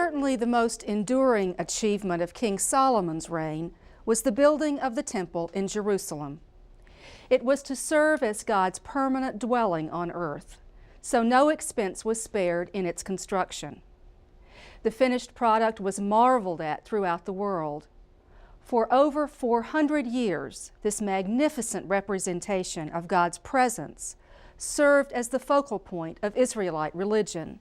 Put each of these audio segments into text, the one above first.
Certainly the most enduring achievement of King Solomon's reign was the building of the temple in Jerusalem. It was to serve as God's permanent dwelling on earth, so no expense was spared in its construction. The finished product was marveled at throughout the world. For over 400 years, this magnificent representation of God's presence served as the focal point of Israelite religion.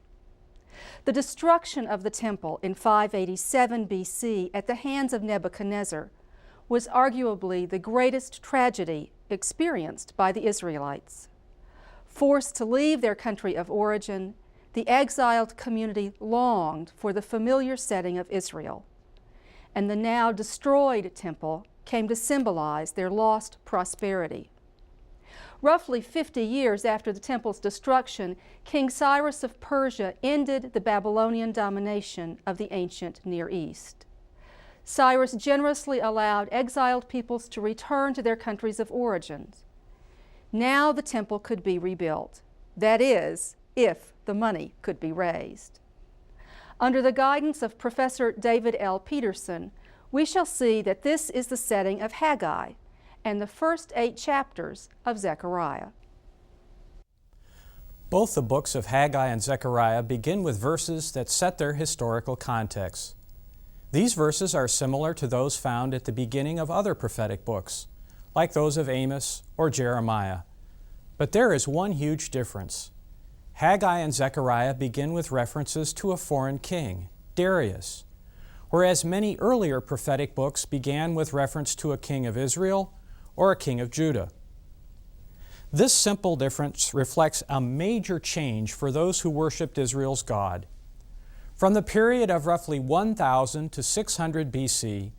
The destruction of the temple in 587 BC at the hands of Nebuchadnezzar was arguably the greatest tragedy experienced by the Israelites. Forced to leave their country of origin, the exiled community longed for the familiar setting of Israel, and the now destroyed temple came to symbolize their lost prosperity. Roughly 50 years after the temple's destruction, King Cyrus of Persia ended the Babylonian domination of the ancient Near East. Cyrus generously allowed exiled peoples to return to their countries of origin. Now the temple could be rebuilt. That is, if the money could be raised. Under the guidance of Professor David L. Peterson, we shall see that this is the setting of Haggai and the first 8 chapters of Zechariah. Both the books of Haggai and Zechariah begin with verses that set their historical context. These verses are similar to those found at the beginning of other prophetic books, like those of Amos or Jeremiah. But there is one huge difference. Haggai and Zechariah begin with references to a foreign king, Darius, whereas many earlier prophetic books began with reference to a king of Israel or a king of Judah. This simple difference reflects a major change for those who worshiped Israel's God. From the period of roughly 1000 to 600 BC,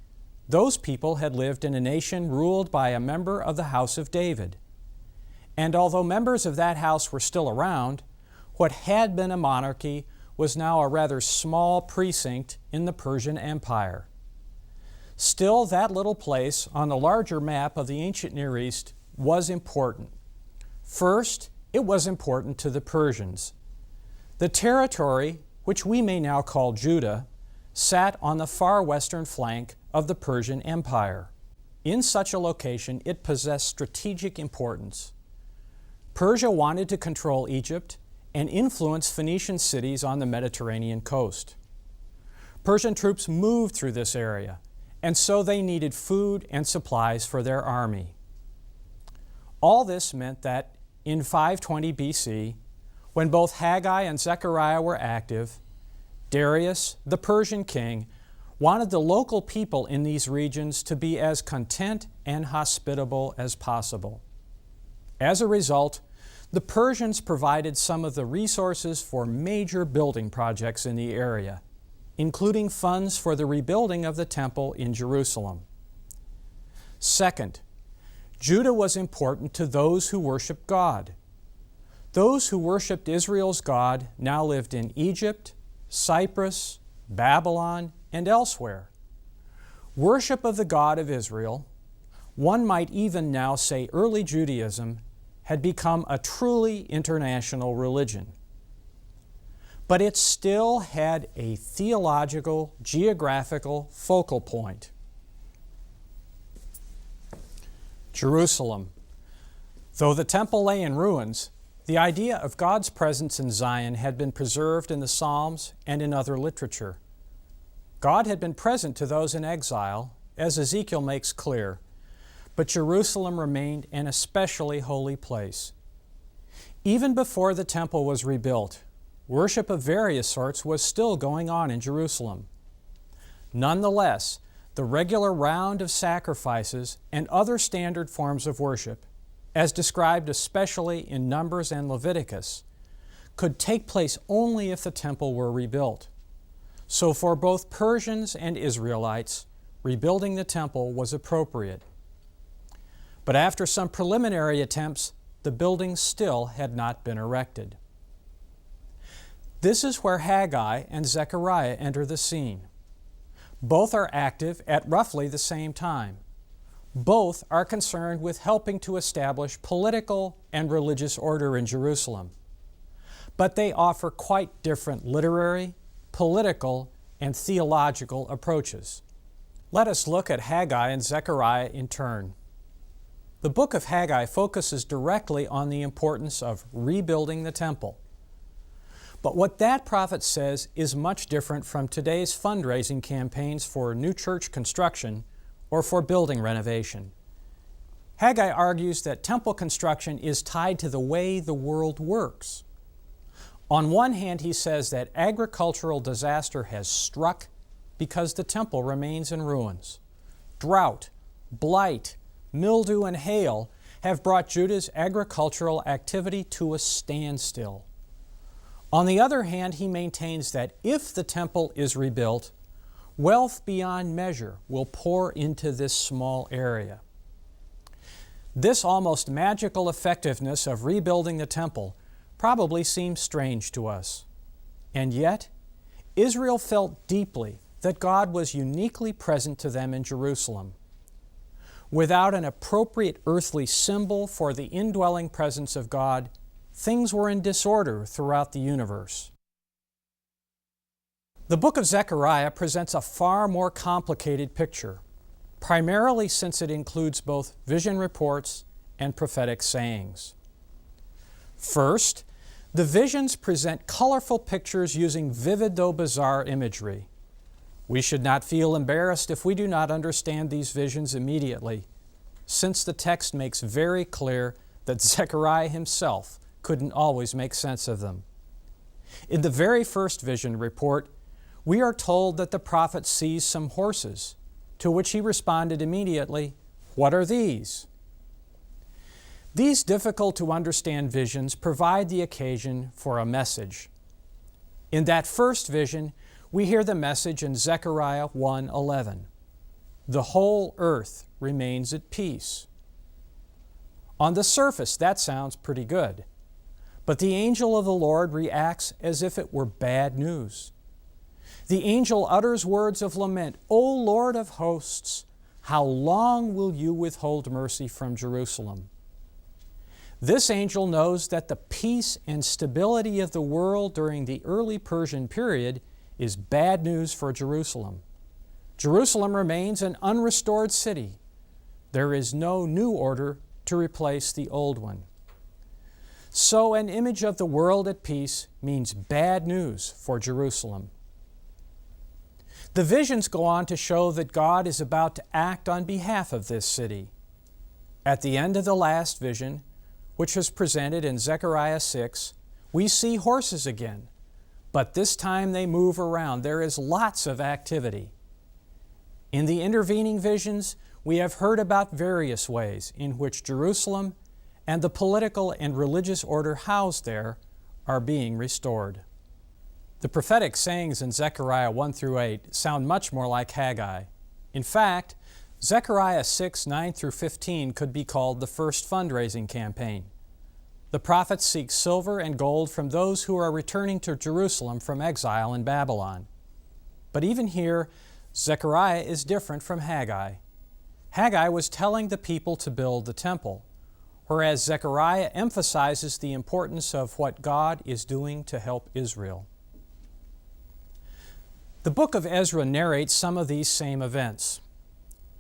those people had lived in a nation ruled by a member of the house of David. And although members of that house were still around, what had been a monarchy was now a rather small precinct in the Persian Empire. Still, that little place on the larger map of the ancient Near East was important. First, it was important to the Persians. The territory, which we may now call Judah, sat on the far western flank of the Persian Empire. In such a location, it possessed strategic importance. Persia wanted to control Egypt and influence Phoenician cities on the Mediterranean coast. Persian troops moved through this area, and so they needed food and supplies for their army. All this meant that in 520 BC, when both Haggai and Zechariah were active, Darius, the Persian king, wanted the local people in these regions to be as content and hospitable as possible. As a result, the Persians provided some of the resources for major building projects in the area, including funds for the rebuilding of the temple in Jerusalem. Second, Judah was important to those who worshiped God. Those who worshiped Israel's God now lived in Egypt, Cyprus, Babylon, and elsewhere. Worship of the God of Israel, one might even now say early Judaism, had become a truly international religion. But it still had a theological, geographical focal point. Jerusalem. Though the temple lay in ruins, the idea of God's presence in Zion had been preserved in the Psalms and in other literature. God had been present to those in exile, as Ezekiel makes clear, but Jerusalem remained an especially holy place. Even before the temple was rebuilt, worship of various sorts was still going on in Jerusalem. Nonetheless, the regular round of sacrifices and other standard forms of worship, as described especially in Numbers and Leviticus, could take place only if the temple were rebuilt. So for both Persians and Israelites, rebuilding the temple was appropriate. But after some preliminary attempts, the building still had not been erected. This is where Haggai and Zechariah enter the scene. Both are active at roughly the same time. Both are concerned with helping to establish political and religious order in Jerusalem. But they offer quite different literary, political, and theological approaches. Let us look at Haggai and Zechariah in turn. The book of Haggai focuses directly on the importance of rebuilding the temple. But what that prophet says is much different from today's fundraising campaigns for new church construction or for building renovation. Haggai argues that temple construction is tied to the way the world works. On one hand, he says that agricultural disaster has struck because the temple remains in ruins. Drought, blight, mildew, and hail have brought Judah's agricultural activity to a standstill. On the other hand, he maintains that if the temple is rebuilt, wealth beyond measure will pour into this small area. This almost magical effectiveness of rebuilding the temple probably seems strange to us. And yet, Israel felt deeply that God was uniquely present to them in Jerusalem. Without an appropriate earthly symbol for the indwelling presence of God, things were in disorder throughout the universe. The book of Zechariah presents a far more complicated picture, primarily since it includes both vision reports and prophetic sayings. First, the visions present colorful pictures using vivid though bizarre imagery. We should not feel embarrassed if we do not understand these visions immediately, since the text makes very clear that Zechariah himself couldn't always make sense of them. In the very first vision report, we are told that the prophet sees some horses, to which he responded immediately, "What are these?" These difficult-to-understand visions provide the occasion for a message. In that first vision, we hear the message in Zechariah 1:11. The whole earth remains at peace. On the surface, that sounds pretty good. But the angel of the Lord reacts as if it were bad news. The angel utters words of lament, "O Lord of hosts, how long will you withhold mercy from Jerusalem?" This angel knows that the peace and stability of the world during the early Persian period is bad news for Jerusalem. Jerusalem remains an unrestored city. There is no new order to replace the old one. So an image of the world at peace means bad news for Jerusalem. The visions go on to show that God is about to act on behalf of this city. At the end of the last vision, which was presented in Zechariah 6, we see horses again, but this time they move around. There is lots of activity. In the intervening visions, we have heard about various ways in which Jerusalem and the political and religious order housed there are being restored. The prophetic sayings in Zechariah 1-8 sound much more like Haggai. In fact, Zechariah 6:9-15 could be called the first fundraising campaign. The prophets seek silver and gold from those who are returning to Jerusalem from exile in Babylon. But even here, Zechariah is different from Haggai. Haggai was telling the people to build the temple, whereas Zechariah emphasizes the importance of what God is doing to help Israel. The book of Ezra narrates some of these same events.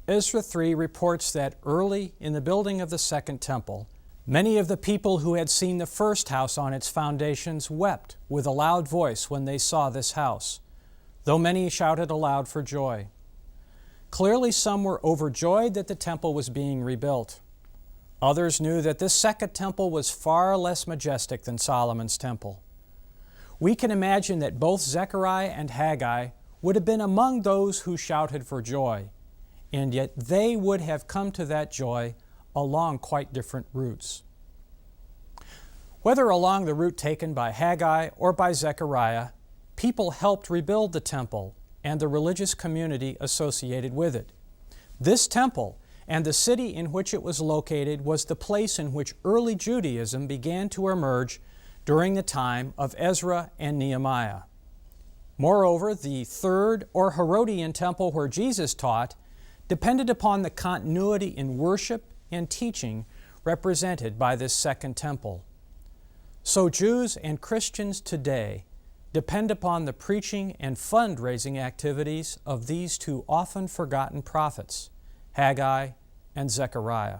Ezra 3 reports that early in the building of the second temple, many of the people who had seen the first house on its foundations wept with a loud voice when they saw this house, though many shouted aloud for joy. Clearly, some were overjoyed that the temple was being rebuilt. Others knew that this second temple was far less majestic than Solomon's temple. We can imagine that both Zechariah and Haggai would have been among those who shouted for joy, and yet they would have come to that joy along quite different routes. Whether along the route taken by Haggai or by Zechariah, people helped rebuild the temple and the religious community associated with it. This temple and the city in which it was located was the place in which early Judaism began to emerge during the time of Ezra and Nehemiah. Moreover, the third or Herodian temple where Jesus taught depended upon the continuity in worship and teaching represented by this second temple. So Jews and Christians today depend upon the preaching and fundraising activities of these two often forgotten prophets, Haggai and Zechariah.